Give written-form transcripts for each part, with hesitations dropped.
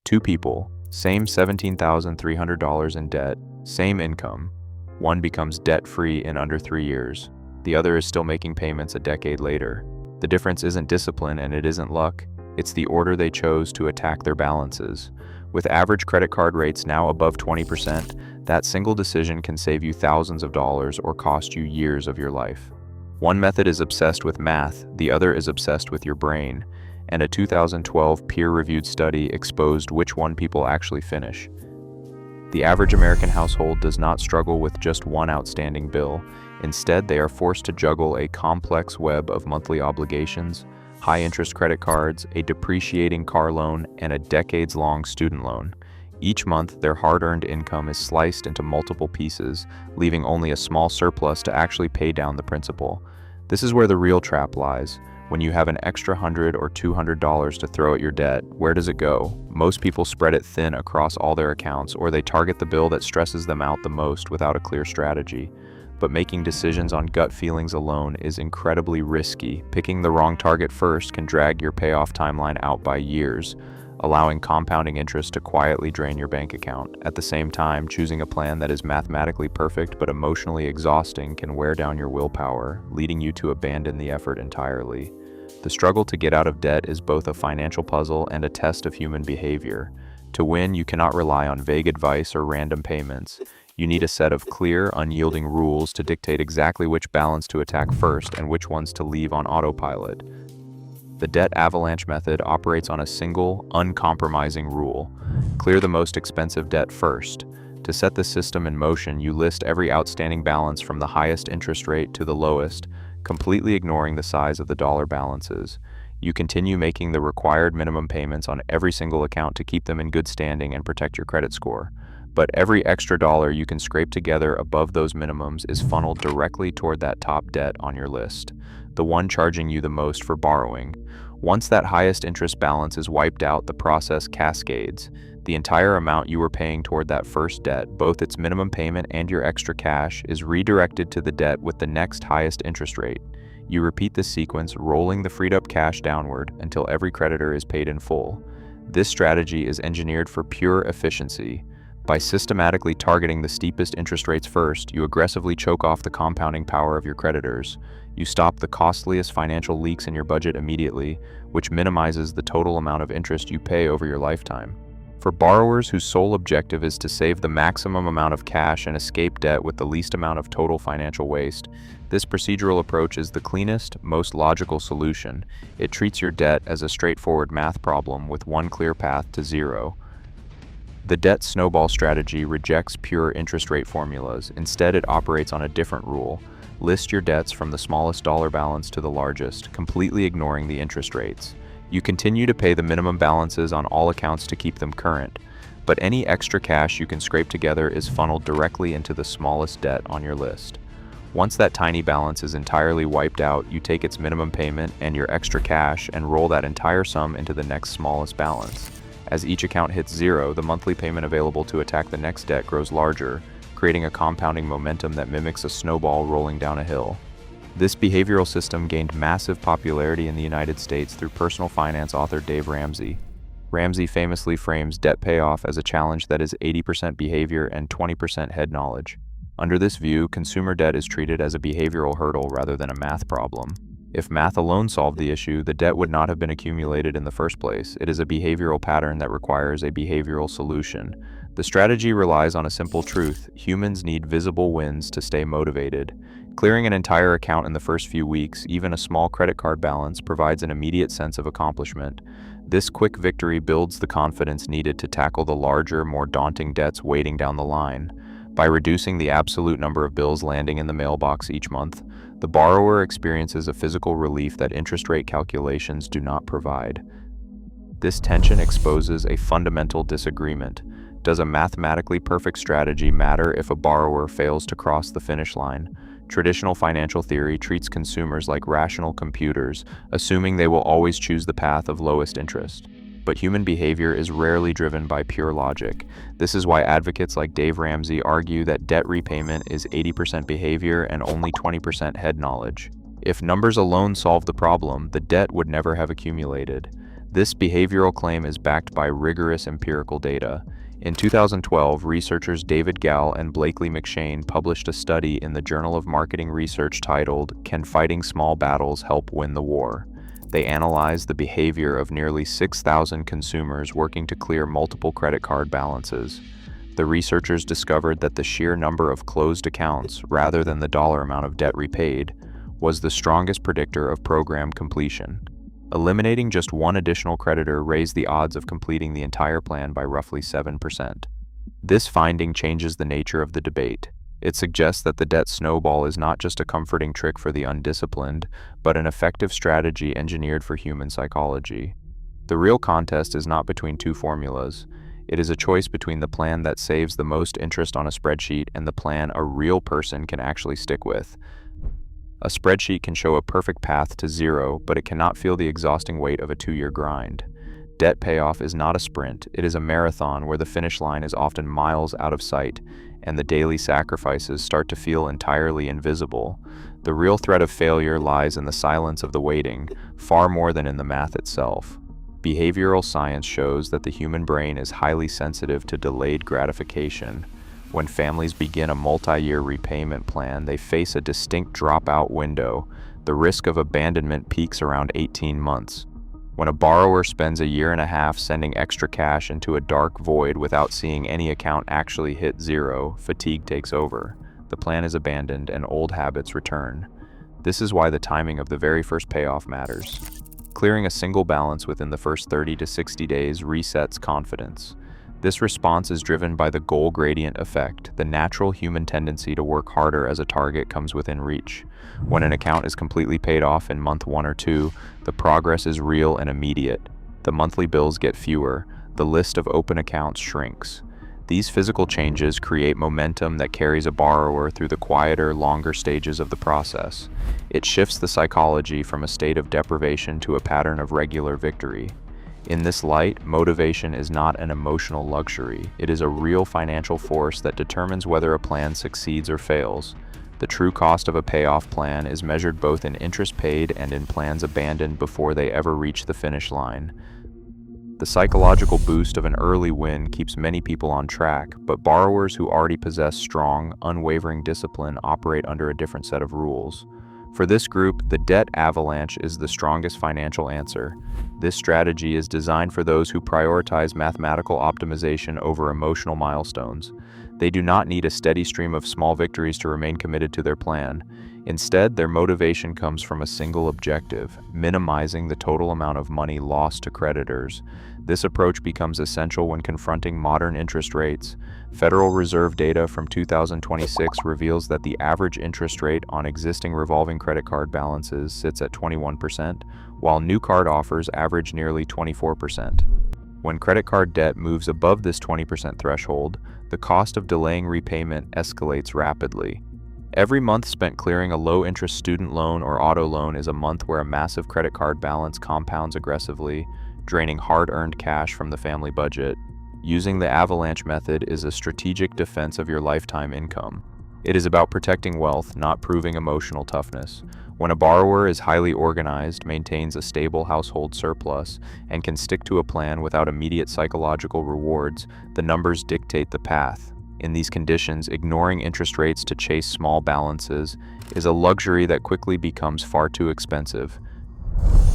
Two people, same $17,300 in debt, same income. One becomes debt-free in under 3 years. The other is still making payments a decade later. The difference isn't discipline and it isn't luck. It's the order they chose to attack their balances. With average credit card rates now above 20%, that single decision can save you thousands of dollars or cost you years of your life. One method is obsessed with math, the other is obsessed with your brain, and a 2012 peer-reviewed study exposed which one people actually finish. The average American household does not struggle with just one outstanding bill. Instead, they are forced to juggle a complex web of monthly obligations, high-interest credit cards, a depreciating car loan, and a decades-long student loan. Each month, their hard-earned income is sliced into multiple pieces, leaving only a small surplus to actually pay down the principal. This is where the real trap lies. When you have an extra $100 or $200 to throw at your debt, where does it go? Most people spread it thin across all their accounts, or they target the bill that stresses them out the most without a clear strategy. But making decisions on gut feelings alone is incredibly risky. Picking the wrong target first can drag your payoff timeline out by years, allowing compounding interest to quietly drain your bank account. At the same time, choosing a plan that is mathematically perfect but emotionally exhausting can wear down your willpower, leading you to abandon the effort entirely. The struggle to get out of debt is both a financial puzzle and a test of human behavior. To win, you cannot rely on vague advice or random payments. You need a set of clear, unyielding rules to dictate exactly which balance to attack first and which ones to leave on autopilot. The Debt Avalanche method operates on a single, uncompromising rule: clear the most expensive debt first. To set the system in motion, you list every outstanding balance from the highest interest rate to the lowest, completely ignoring the size of the dollar balances. You continue making the required minimum payments on every single account to keep them in good standing and protect your credit score. But every extra dollar you can scrape together above those minimums is funneled directly toward that top debt on your list, the one charging you the most for borrowing. Once that highest interest balance is wiped out, the process cascades. The entire amount you were paying toward that first debt, both its minimum payment and your extra cash, is redirected to the debt with the next highest interest rate. You repeat this sequence, rolling the freed up cash downward until every creditor is paid in full. This strategy is engineered for pure efficiency. By systematically targeting the steepest interest rates first, you aggressively choke off the compounding power of your creditors. You stop the costliest financial leaks in your budget immediately, which minimizes the total amount of interest you pay over your lifetime. For borrowers whose sole objective is to save the maximum amount of cash and escape debt with the least amount of total financial waste, this procedural approach is the cleanest, most logical solution. It treats your debt as a straightforward math problem with one clear path to zero. The Debt Snowball strategy rejects pure interest rate formulas. Instead, it operates on a different rule. List your debts from the smallest dollar balance to the largest, completely ignoring the interest rates. You continue to pay the minimum balances on all accounts to keep them current, but any extra cash you can scrape together is funneled directly into the smallest debt on your list. Once that tiny balance is entirely wiped out, you take its minimum payment and your extra cash and roll that entire sum into the next smallest balance. As each account hits zero, the monthly payment available to attack the next debt grows larger, creating a compounding momentum that mimics a snowball rolling down a hill. This behavioral system gained massive popularity in the United States through personal finance author Dave Ramsey. Ramsey famously frames debt payoff as a challenge that is 80% behavior and 20% head knowledge. Under this view, consumer debt is treated as a behavioral hurdle rather than a math problem. If math alone solved the issue, the debt would not have been accumulated in the first place. It is a behavioral pattern that requires a behavioral solution. The strategy relies on a simple truth: humans need visible wins to stay motivated. Clearing an entire account in the first few weeks, even a small credit card balance, provides an immediate sense of accomplishment. This quick victory builds the confidence needed to tackle the larger, more daunting debts waiting down the line. By reducing the absolute number of bills landing in the mailbox each month, the borrower experiences a physical relief that interest rate calculations do not provide. This tension exposes a fundamental disagreement. Does a mathematically perfect strategy matter if a borrower fails to cross the finish line? Traditional financial theory treats consumers like rational computers, assuming they will always choose the path of lowest interest. But human behavior is rarely driven by pure logic. This is why advocates like Dave Ramsey argue that debt repayment is 80% behavior and only 20% head knowledge. If numbers alone solve the problem, the debt would never have accumulated. This behavioral claim is backed by rigorous empirical data. In 2012, researchers David Gall and Blakely McShane published a study in the Journal of Marketing Research titled, "Can Fighting Small Battles Help Win the War?" They analyzed the behavior of nearly 6,000 consumers working to clear multiple credit card balances. The researchers discovered that the sheer number of closed accounts, rather than the dollar amount of debt repaid, was the strongest predictor of program completion. Eliminating just one additional creditor raised the odds of completing the entire plan by roughly 7%. This finding changes the nature of the debate. It suggests that the debt snowball is not just a comforting trick for the undisciplined, but an effective strategy engineered for human psychology. The real contest is not between two formulas. It is a choice between the plan that saves the most interest on a spreadsheet and the plan a real person can actually stick with. A spreadsheet can show a perfect path to zero, but it cannot feel the exhausting weight of a 2-year grind. Debt payoff is not a sprint, it is a marathon where the finish line is often miles out of sight, and the daily sacrifices start to feel entirely invisible. The real threat of failure lies in the silence of the waiting, far more than in the math itself. Behavioral science shows that the human brain is highly sensitive to delayed gratification. When families begin a multi-year repayment plan, they face a distinct dropout window. The risk of abandonment peaks around 18 months. When a borrower spends a year and a half sending extra cash into a dark void without seeing any account actually hit zero, fatigue takes over. The plan is abandoned and old habits return. This is why the timing of the very first payoff matters. Clearing a single balance within the first 30 to 60 days resets confidence. This response is driven by the goal gradient effect, the natural human tendency to work harder as a target comes within reach. When an account is completely paid off in month 1 or 2, the progress is real and immediate. The monthly bills get fewer, the list of open accounts shrinks. These physical changes create momentum that carries a borrower through the quieter, longer stages of the process. It shifts the psychology from a state of deprivation to a pattern of regular victory. In this light, motivation is not an emotional luxury. It is a real financial force that determines whether a plan succeeds or fails. The true cost of a payoff plan is measured both in interest paid and in plans abandoned before they ever reach the finish line. The psychological boost of an early win keeps many people on track, but borrowers who already possess strong, unwavering discipline operate under a different set of rules. For this group, the debt avalanche is the strongest financial answer. This strategy is designed for those who prioritize mathematical optimization over emotional milestones. They do not need a steady stream of small victories to remain committed to their plan. Instead, their motivation comes from a single objective: minimizing the total amount of money lost to creditors. This approach becomes essential when confronting modern interest rates. Federal Reserve data from 2026 reveals that the average interest rate on existing revolving credit card balances sits at 21%, while new card offers average nearly 24%. When credit card debt moves above this 20% threshold, the cost of delaying repayment escalates rapidly. Every month spent clearing a low-interest student loan or auto loan is a month where a massive credit card balance compounds aggressively, draining hard-earned cash from the family budget. Using the avalanche method is a strategic defense of your lifetime income. It is about protecting wealth, not proving emotional toughness. When a borrower is highly organized, maintains a stable household surplus, and can stick to a plan without immediate psychological rewards, the numbers dictate the path. In these conditions, ignoring interest rates to chase small balances is a luxury that quickly becomes far too expensive.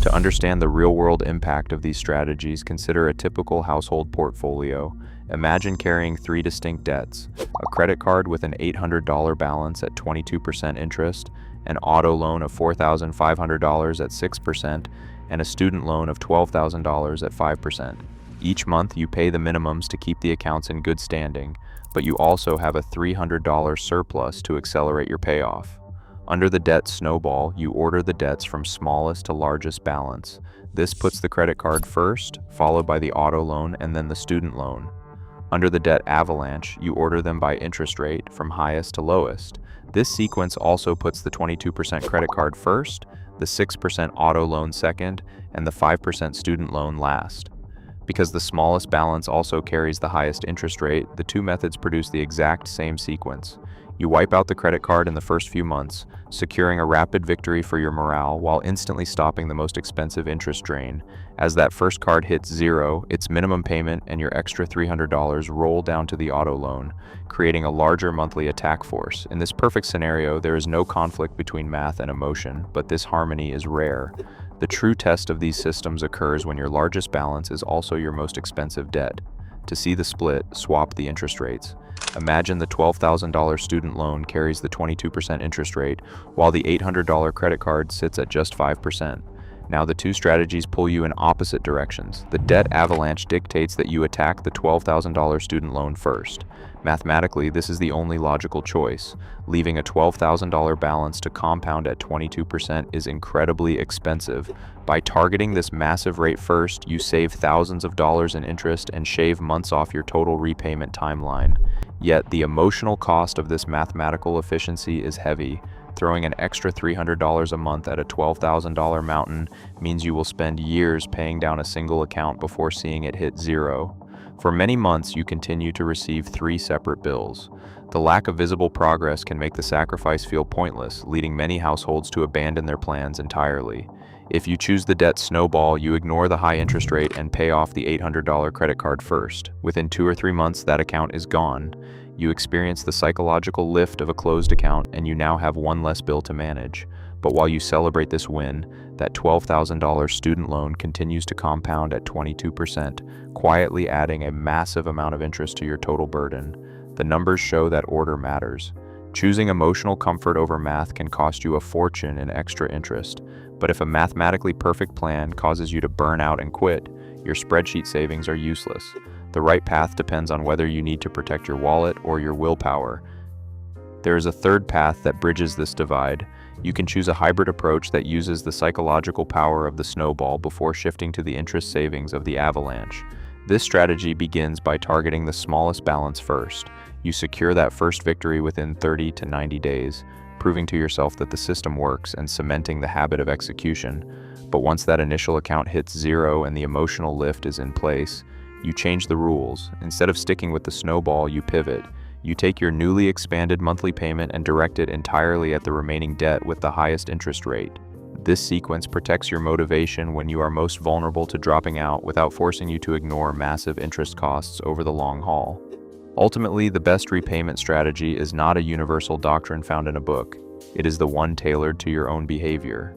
To understand the real-world impact of these strategies, consider a typical household portfolio. Imagine carrying 3 distinct debts: a credit card with an $800 balance at 22% interest, an auto loan of $4,500 at 6%, and a student loan of $12,000 at 5%. Each month, you pay the minimums to keep the accounts in good standing, but you also have a $300 surplus to accelerate your payoff. Under the debt snowball, you order the debts from smallest to largest balance. This puts the credit card first, followed by the auto loan and then the student loan. Under the debt avalanche, you order them by interest rate from highest to lowest. This sequence also puts the 22% credit card first, the 6% auto loan second, and the 5% student loan last. Because the smallest balance also carries the highest interest rate, the two methods produce the exact same sequence. You wipe out the credit card in the first few months, securing a rapid victory for your morale while instantly stopping the most expensive interest drain. As that first card hits zero, its minimum payment and your extra $300 roll down to the auto loan, creating a larger monthly attack force. In this perfect scenario, there is no conflict between math and emotion, but this harmony is rare. The true test of these systems occurs when your largest balance is also your most expensive debt. To see the split, swap the interest rates. Imagine the $12,000 student loan carries the 22% interest rate, while the $800 credit card sits at just 5%. Now the two strategies pull you in opposite directions. The debt avalanche dictates that you attack the $12,000 student loan first. Mathematically, this is the only logical choice. Leaving a $12,000 balance to compound at 22% is incredibly expensive. By targeting this massive rate first, you save thousands of dollars in interest and shave months off your total repayment timeline. Yet the emotional cost of this mathematical efficiency is heavy. Throwing an extra $300 a month at a $12,000 mountain means you will spend years paying down a single account before seeing it hit zero. For many months, you continue to receive 3 separate bills. The lack of visible progress can make the sacrifice feel pointless, leading many households to abandon their plans entirely. If you choose the debt snowball, you ignore the high interest rate and pay off the $800 credit card first. Within 2 or 3 months, that account is gone. You experience the psychological lift of a closed account, and you now have one less bill to manage. But while you celebrate this win, that $12,000 student loan continues to compound at 22%, quietly adding a massive amount of interest to your total burden. The numbers show that order matters. Choosing emotional comfort over math can cost you a fortune in extra interest. But if a mathematically perfect plan causes you to burn out and quit, your spreadsheet savings are useless. The right path depends on whether you need to protect your wallet or your willpower. There is a third path that bridges this divide. You can choose a hybrid approach that uses the psychological power of the snowball before shifting to the interest savings of the avalanche. This strategy begins by targeting the smallest balance first. You secure that first victory within 30 to 90 days, proving to yourself that the system works and cementing the habit of execution. But once that initial account hits zero and the emotional lift is in place, you change the rules. Instead of sticking with the snowball, you pivot. You take your newly expanded monthly payment and direct it entirely at the remaining debt with the highest interest rate. This sequence protects your motivation when you are most vulnerable to dropping out without forcing you to ignore massive interest costs over the long haul. Ultimately, the best repayment strategy is not a universal doctrine found in a book. It is the one tailored to your own behavior.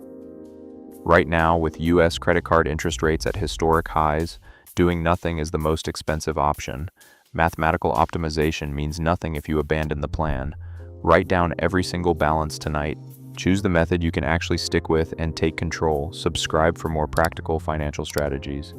Right now, with US credit card interest rates at historic highs, doing nothing is the most expensive option. Mathematical optimization means nothing if you abandon the plan. Write down every single balance tonight. Choose the method you can actually stick with and take control. Subscribe for more practical financial strategies.